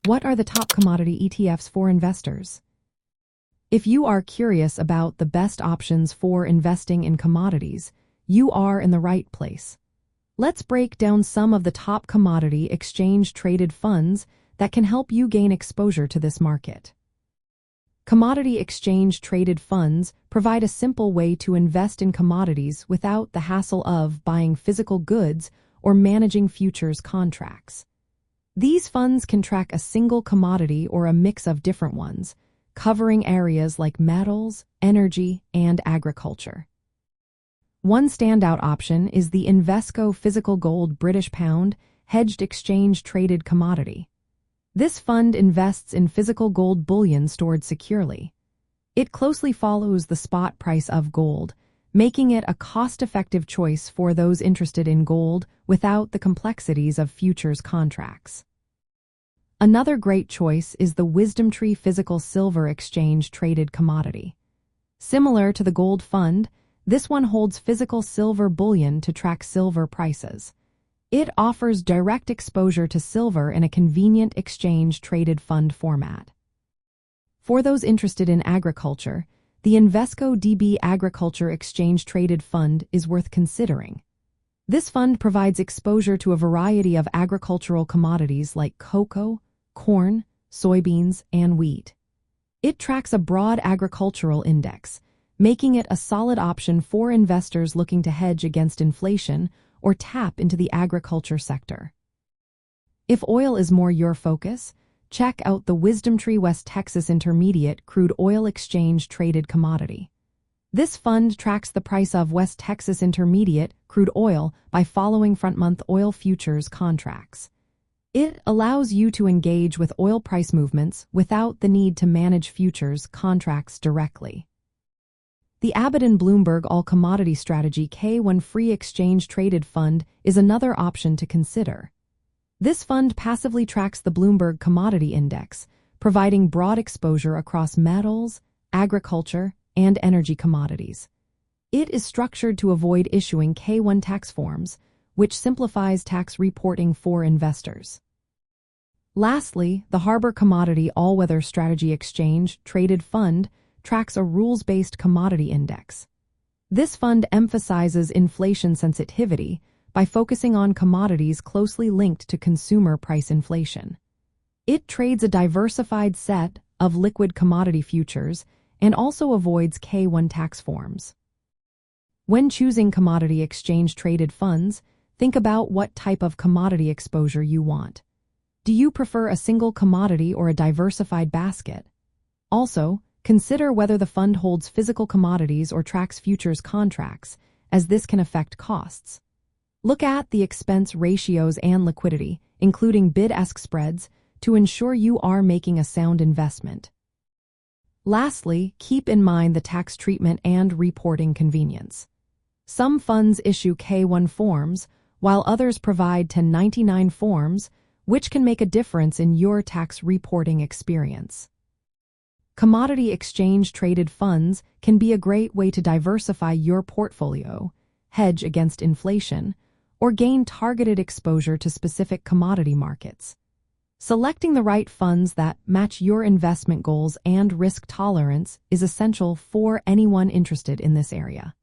What are the top commodity ETFs for investors? If you are curious about the best options for investing in commodities, you are in the right place. Let's break down some of the top commodity exchange-traded funds that can help you gain exposure to this market. Commodity exchange-traded funds provide a simple way to invest in commodities without the hassle of buying physical goods or managing futures contracts. These funds can track a single commodity or a mix of different ones, covering areas like metals, energy, and agriculture. One standout option is the Invesco Physical Gold British Pound Hedged Exchange-Traded Commodity. This fund invests in physical gold bullion stored securely. It closely follows the spot price of gold, making it a cost-effective choice for those interested in gold without the complexities of futures contracts. Another great choice is the WisdomTree Physical Silver Exchange-Traded Commodity. Similar to the gold fund, this one holds physical silver bullion to track silver prices. It offers direct exposure to silver in a convenient exchange-traded fund format. For those interested in agriculture, the Invesco DB Agriculture Exchange-Traded Fund is worth considering. This fund provides exposure to a variety of agricultural commodities like cocoa, corn, soybeans, and wheat. It tracks a broad agricultural index, making it a solid option for investors looking to hedge against inflation or tap into the agriculture sector. If oil is more your focus, check out the WisdomTree West Texas Intermediate Crude Oil Exchange-Traded Commodity. This fund tracks the price of West Texas Intermediate crude oil by following front-month oil futures contracts. It allows you to engage with oil price movements without the need to manage futures contracts directly. The Abbott & Bloomberg All Commodity Strategy K1 Free Exchange Traded Fund is another option to consider. This fund passively tracks the Bloomberg Commodity Index, providing broad exposure across metals, agriculture, and energy commodities. It is structured to avoid issuing K1 tax forms, which simplifies tax reporting for investors. Lastly, the Harbor Commodity All-Weather Strategy Exchange Traded Fund tracks a rules-based commodity index. This fund emphasizes inflation sensitivity by focusing on commodities closely linked to consumer price inflation. It trades a diversified set of liquid commodity futures and also avoids K1 tax forms. When choosing commodity exchange-traded funds, think about what type of commodity exposure you want. Do you prefer a single commodity or a diversified basket? Also, consider whether the fund holds physical commodities or tracks futures contracts, as this can affect costs. Look at the expense ratios and liquidity, including bid-ask spreads, to ensure you are making a sound investment. Lastly, keep in mind the tax treatment and reporting convenience. Some funds issue K1 forms, while others provide 1099 forms, which can make a difference in your tax reporting experience. Commodity exchange-traded funds can be a great way to diversify your portfolio, hedge against inflation, or gain targeted exposure to specific commodity markets. Selecting the right funds that match your investment goals and risk tolerance is essential for anyone interested in this area.